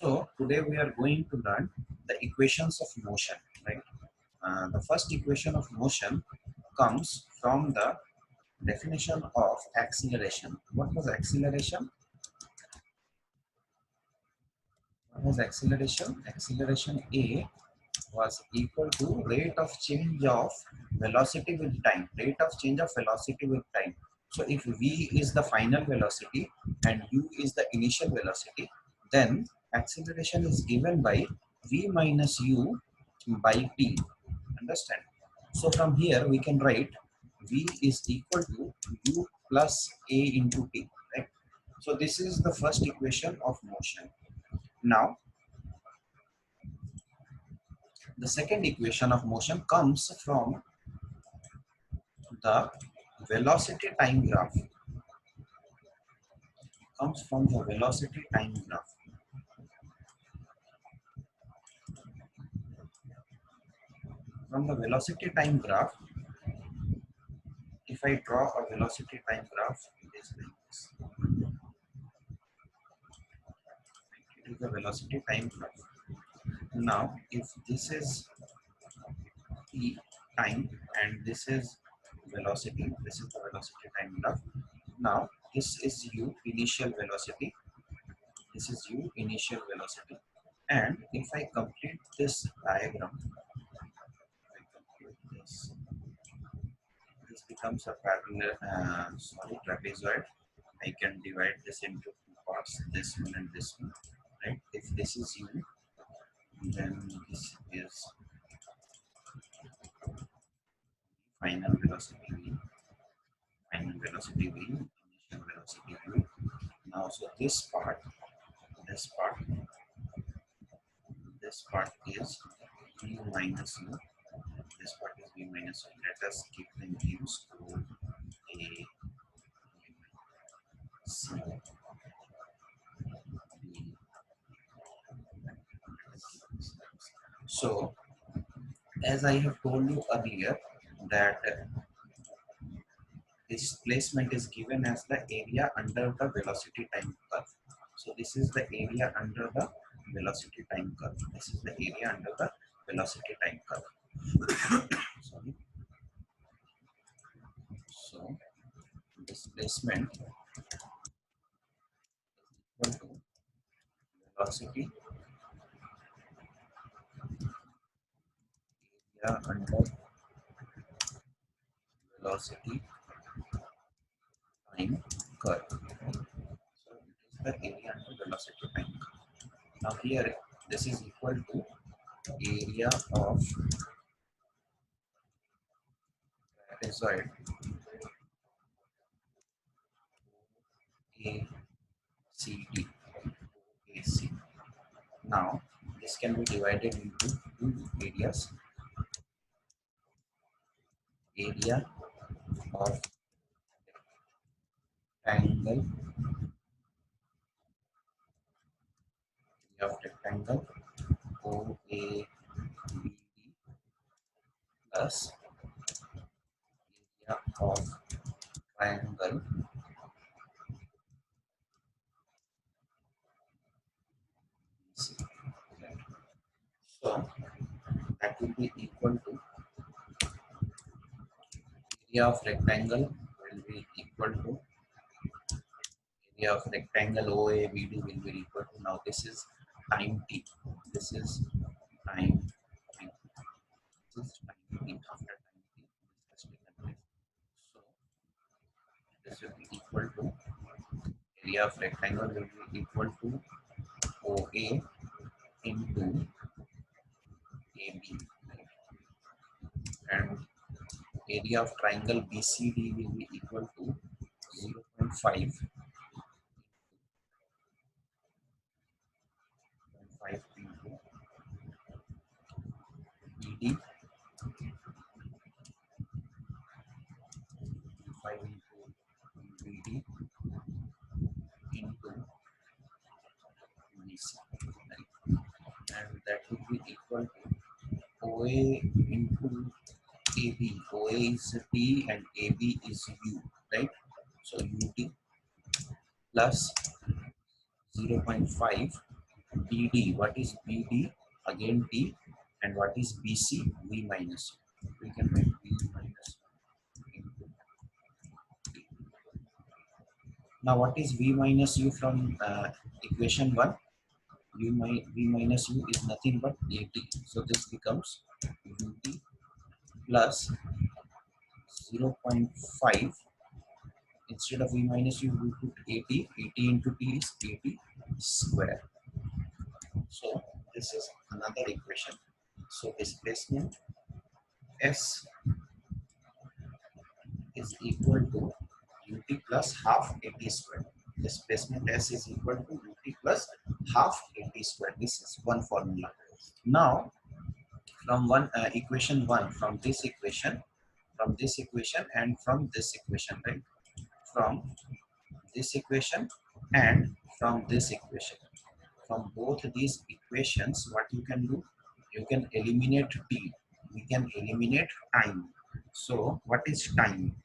So today we are going to learn the equations of motion, right? The first equation of motion comes from the definition of acceleration. What was acceleration? What was acceleration? Acceleration A was equal to rate of change of velocity with time. Rate of change of velocity with time. So if v is the final velocity and u is the initial velocity, then acceleration is given by v minus u by t. Understand? So from here we can write v is equal to u plus a into t. Right? So this is the first equation of motion. Now the second equation of motion comes from the velocity time graph. Comes from the velocity time graph. From the velocity time graph, if I draw a velocity time graph, it is like this. It is the velocity time graph. Now, if this is t time and this is velocity, this is the velocity time graph. Now, this is u initial velocity. This is u initial velocity. And if I complete this diagram, I complete this becomes a parallel, trapezoid. I can divide this into two parts, this one and this one, right? If this is u, then this is final velocity v, final velocity v, initial velocity u. Now, so this part is v minus u. This part is v minus u. Let us keep the names to a, c, b. So, as I have told you earlier, that displacement is given as the area under the velocity time curve. So this is the area under the velocity time curve. This is the area under the velocity time curve. Sorry. So displacement is equal to velocity area under velocity time curve. So it is the area under velocity time curve. Now here this is equal to area of trapezoid ACD. AC. Now this can be divided into two areas. Area of rectangle, OABD plus area of triangle BC. So that will be equal to area of rectangle will be equal to area of rectangle OABD will be equal to, now this is time t. This is time t. This is time t. After time t, this has taken place. So this will be equal to area of rectangle will be equal to OA into AB, right? And area of triangle BCD will be equal to 0.5 into BD, 5 into BD into BC, right? And that will be equal to OA into AB. OA is T and AB is U, right? So UT plus 0.5 BD, what is BD? Again T. And what is BC? V minus U. We can write V minus U into T. Now what is V minus U from equation 1? V minus U is nothing but AT. So this becomes UT plus 0.5. Instead of V minus U, we put AT. AT into T is AT square. So this is another equation. So displacement S is equal to UT plus half AT square. Displacement S is equal to UT plus half AT square. This is one formula. Now from equation 1, from this equation, and from this equation, right? From this equation and from this equation. From both these equations, what you can do? You can eliminate t. We can eliminate time. So what is time?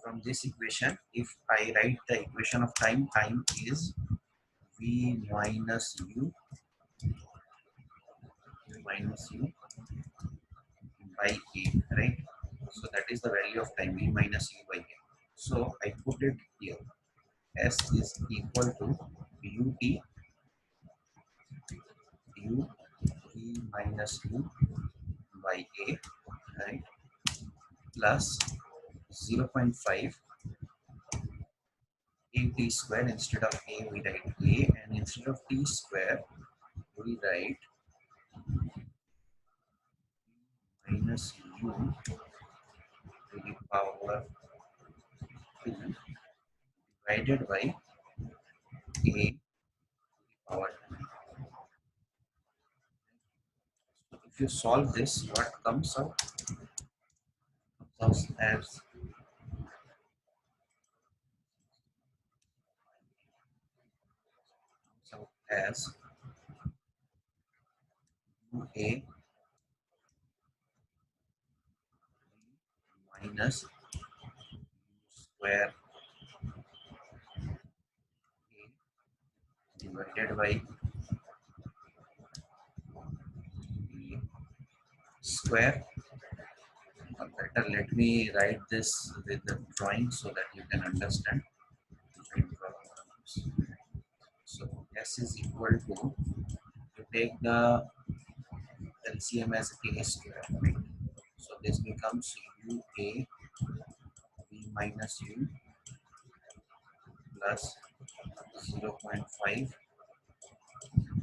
From this equation, if I write the equation of time, time is v minus u by a, right? So that is the value of time, v minus u by a. So I put it here. S is equal to ut u v minus u by a, right, plus 0.5 a t square. Instead of a we write a, and instead of t square we write minus u to the power 2 divided by a power 2. So if you solve this, what comes out? Comes as a minus square a divided by b square. Or better, let me write this with the drawing so that you can understand. So S is equal to, you take the LCM as a square, right? So this becomes u a v minus u plus 0.5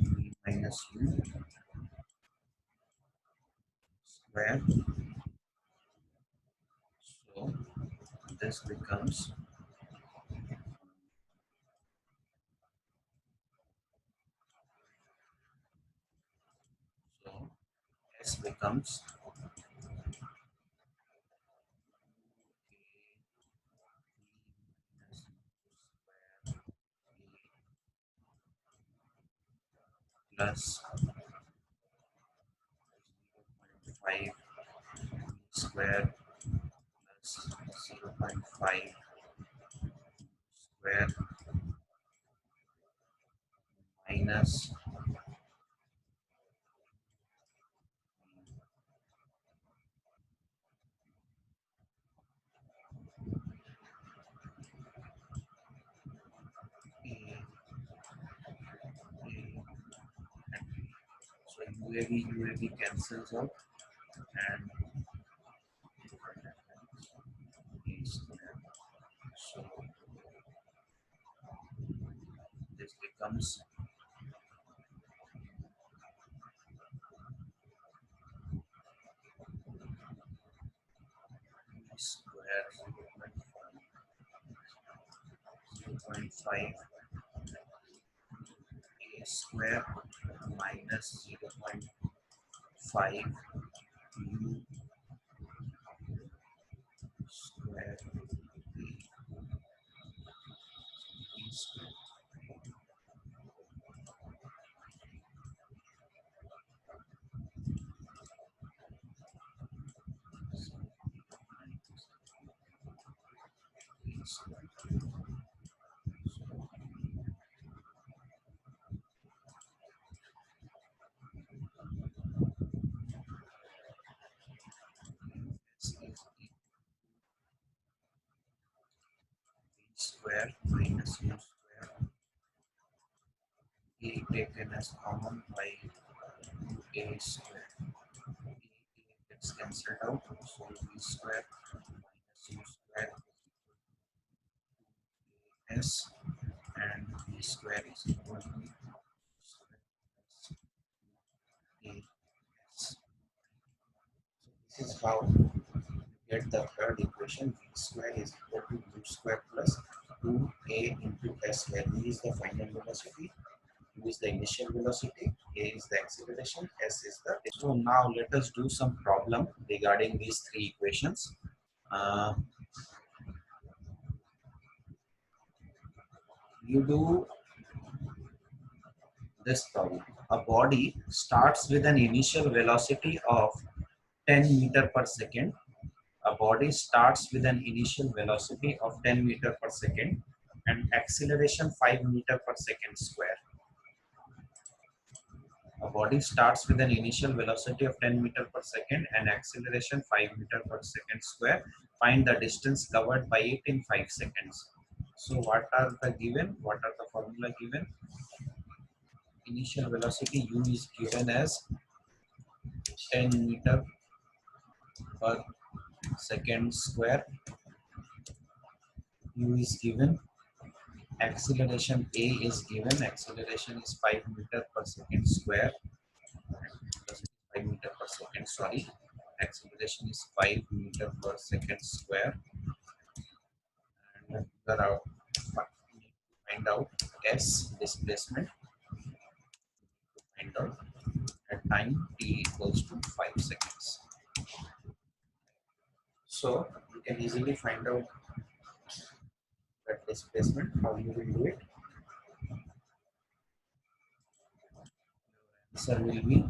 v minus u square. So this becomes, so S becomes plus 5 square plus 0.5 square minus so UAV cancels out and so this becomes square 0.5 a square minus 0.5 u square b square. minus u square, a taken as common by a square. A gets cancelled out, so v square minus u square s, and v square is equal to square plus a s. So this is how get the third equation. V square is equal to u square plus 2a into s, where v is the final velocity, u is the initial velocity, a is the acceleration, s is the distance. So now let us do some problem regarding these three equations. You do this problem. A body starts with an initial velocity of 10 meter per second. A body starts with an initial velocity of 10 meter per second and acceleration 5 meter per second square. A body starts with an initial velocity of 10 meter per second and acceleration 5 meter per second square. Find the distance covered by it in 5 seconds. So what are the given? What are the formula given? Initial velocity u is given as 10 meter per second square. U is given. Acceleration a is given. Acceleration is 5 meter per second square. Velocity 5 meter per second. Sorry. Acceleration is 5 meter per second square. And figure out, find out s displacement. Find out at time t equals to 5 seconds. So you can easily find out that displacement. How you will do it? Answer will be